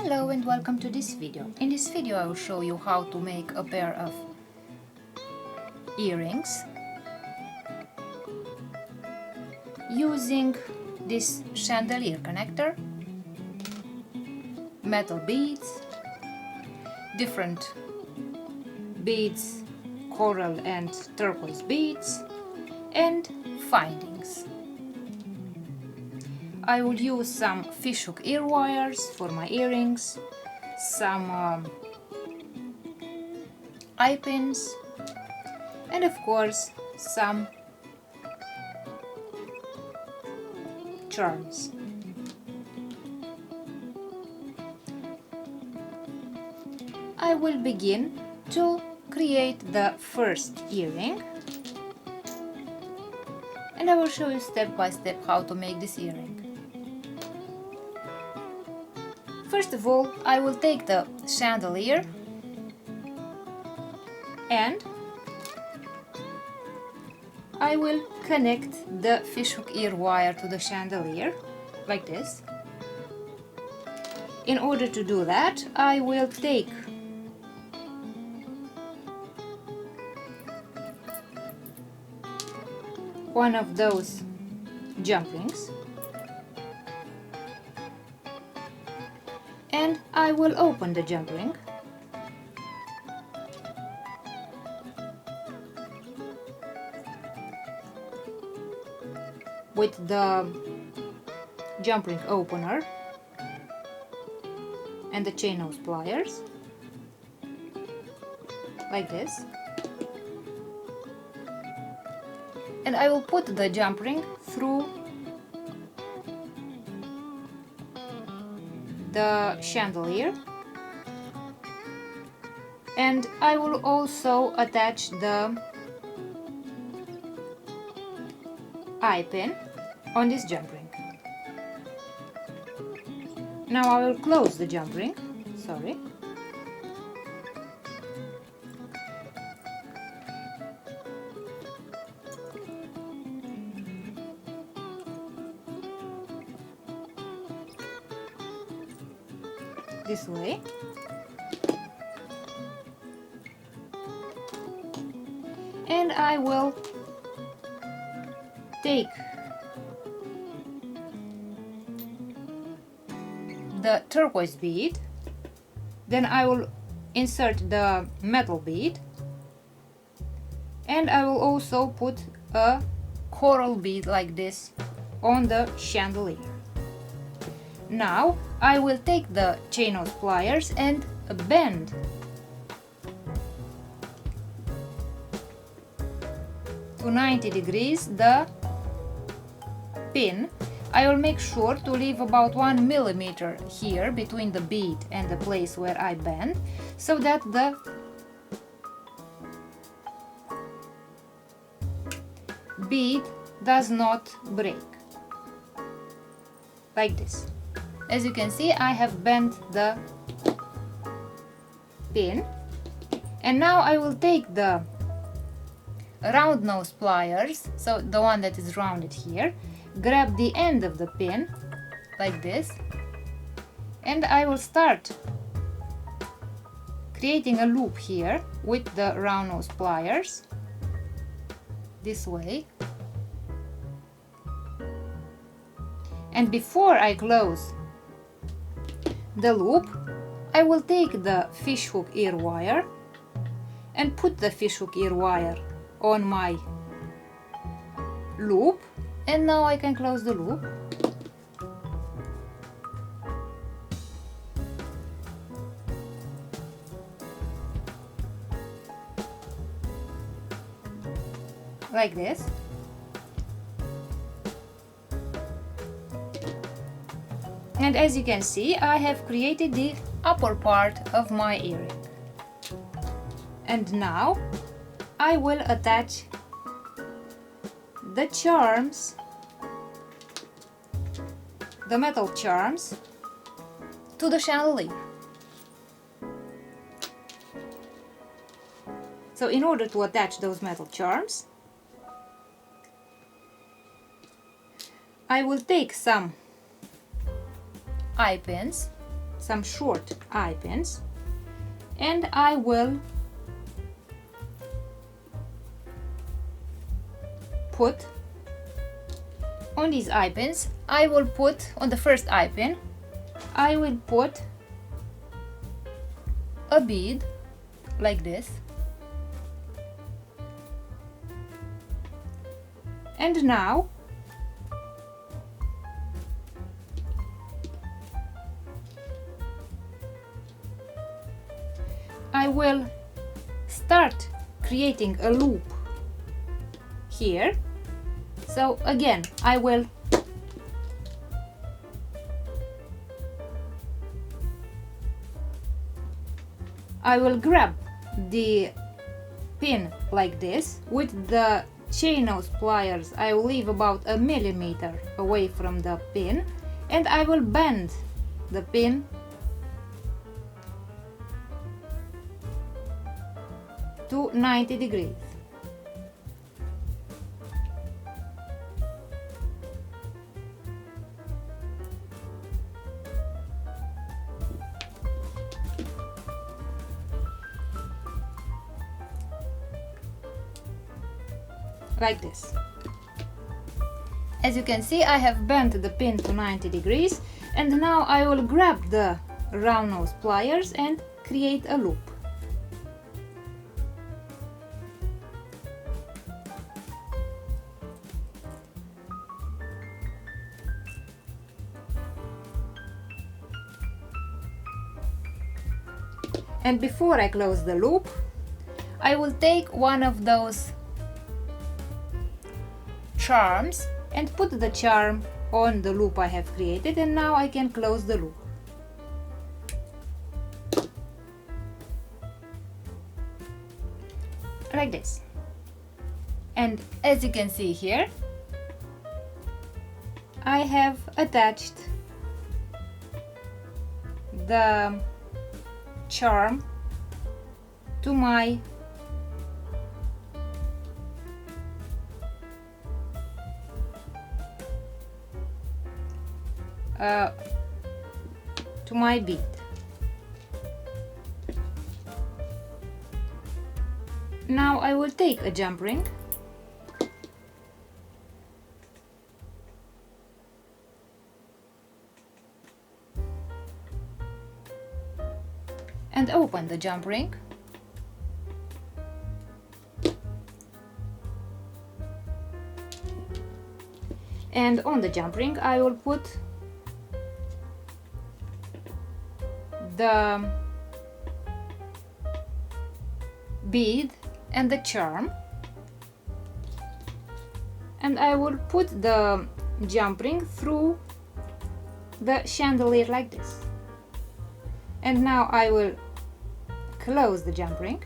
Hello and welcome to this video. In this video I will show you how to make a pair of earrings using this chandelier connector, metal beads, different beads, coral and turquoise beads, and findings. I will use some fishhook ear wires for my earrings, some eye pins, and of course some charms. I will begin to create the first earring, and I will show you step by step how to make this earring. First of all, I will take the chandelier and I will connect the fishhook ear wire to the chandelier, like this. In order to do that, I will take one of those jump rings and I will open the jump ring with the jump ring opener and the chain nose pliers, like this. And I will put the jump ring through the chandelier, and I will also attach the eye pin on this jump ring. Now I will close the jump ring, this way, and I will take the turquoise bead, then I will insert the metal bead, and I will also put a coral bead like this on the chandelier. Now I will take the chain nose pliers and bend to 90 degrees the pin. I will make sure to leave about 1 millimeter here between the bead and the place where I bend, so that the bead does not break, like this. As you can see, I have bent the pin, and now I will take the round nose pliers, so the one that is rounded here, grab the end of the pin like this, and I will start creating a loop here with the round nose pliers, this way. And before I close the loop, I will take the fishhook ear wire and put the fishhook ear wire on my loop, and now I can close the loop. Like this. And as you can see, I have created the upper part of my earring. And now I will attach the charms, the metal charms, to the chandelier. So in order to attach those metal charms, I will take some eye pins, some short eye pins, and I will put on these eye pins, I will put on the first eye pin, I will put a bead like this. And now I will start creating a loop here. So again, I will grab the pin like this. With the chain nose pliers, I will leave about a millimeter away from the pin, and I will bend the pin to 90 degrees. Like this. As you can see, I have bent the pin to 90 degrees, and now I will grab the round nose pliers and create a loop. And before I close the loop, I will take one of those charms and put the charm on the loop I have created, and now I can close the loop. Like this. And as you can see here, I have attached the charm to my bead. Now I will take a jump ring and open the jump ring. And on the jump ring I will put the bead and the charm, and I will put the jump ring through the chandelier like this. And now I will close the jump ring.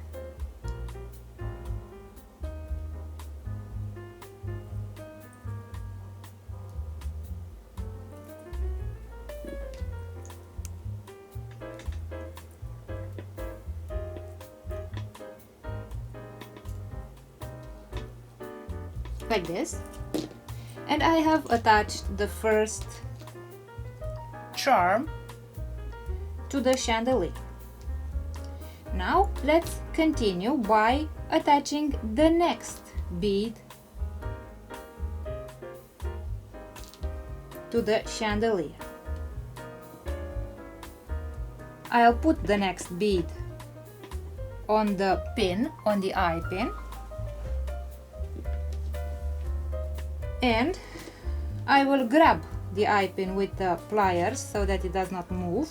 Like this. And I have attached the first charm to the chandelier. Now let's continue by attaching the next bead to the chandelier. I'll put the next bead on the pin, on the eye pin, and I will grab the eye pin with the pliers so that it does not move.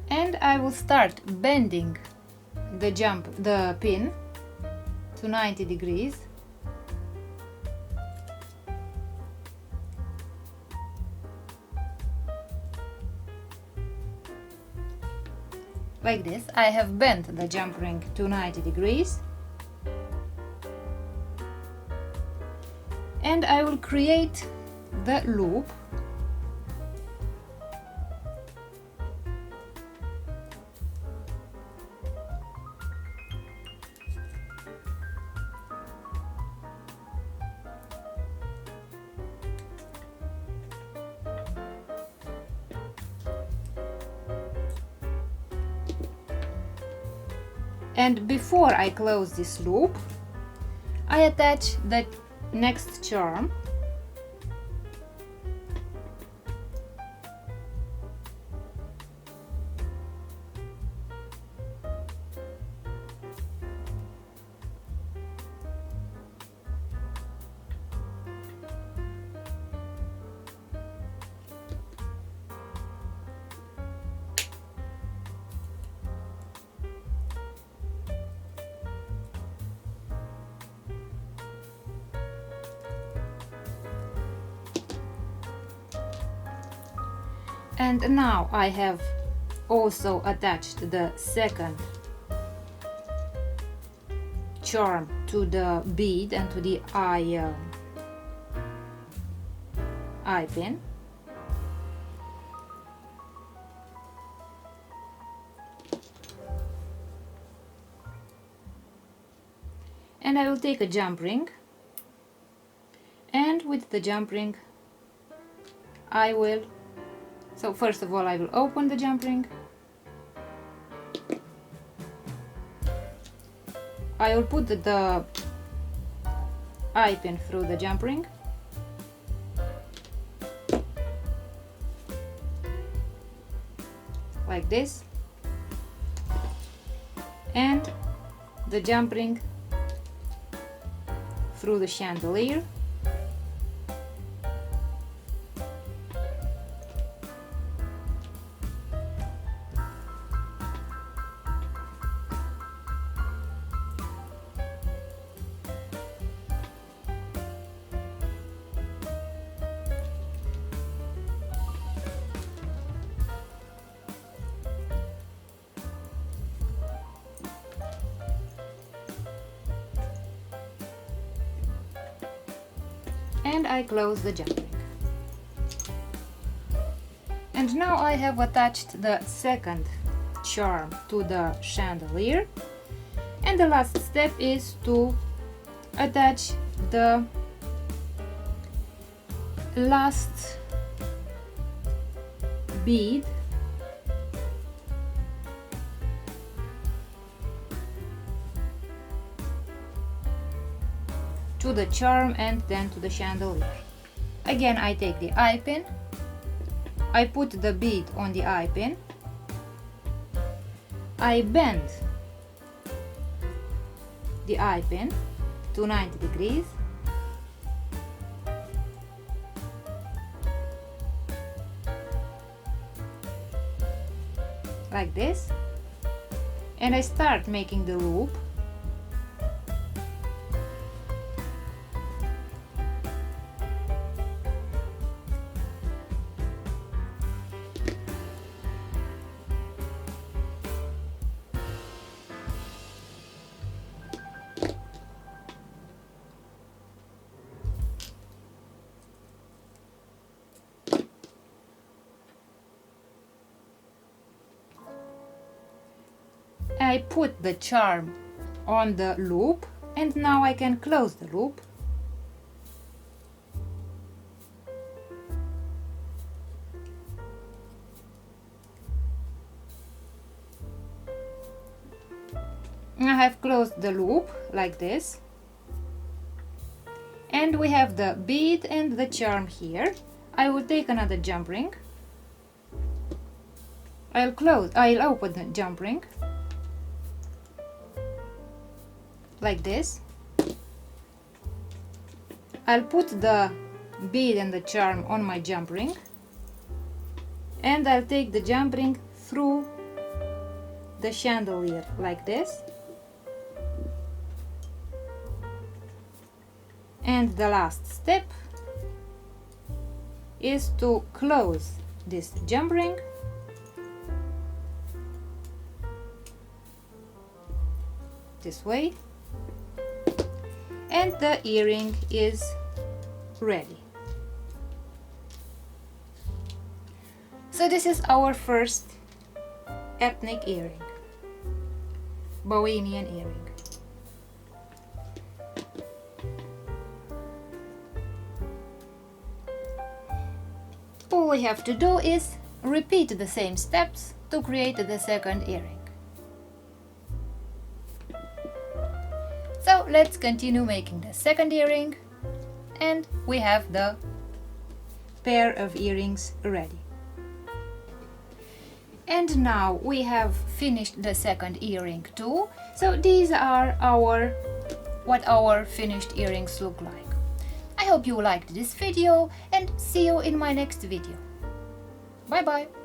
And I will start bending the pin to 90 degrees. Like this. I have bent the jump ring to 90 degrees. And I will create the loop And before I close this loop, I attach the next charm. And now I have also attached the second charm to the bead and to the eye pin. And I will take a jump ring, and with the jump ring so first of all I will open the jump ring. I will put the eye pin through the jump ring. Like this. And the jump ring through the chandelier. And I close the jump ring. And now I have attached the second charm to the chandelier, and the last step is to attach the last bead to the charm and then to the chandelier. Again, I take the eye pin, I put the bead on the eye pin, I bend the eye pin to 90 degrees, like this, and I start making the loop. I put the charm on the loop, and now I can close the loop. I have closed the loop like this, and we have the bead and the charm here. I will take another jump ring. I'll open the jump ring like this. I'll put the bead and the charm on my jump ring, and I'll take the jump ring through the chandelier like this. And the last step is to close this jump ring this way, and the earring is ready. So this is our first ethnic earring, Bohemian earring. All we have to do is repeat the same steps to create the second earring. let's continue making the second earring, and we have the pair of earrings ready. And now we have finished the second earring too. So these are what our finished earrings look like. I hope you liked this video and see you in my next video. Bye bye!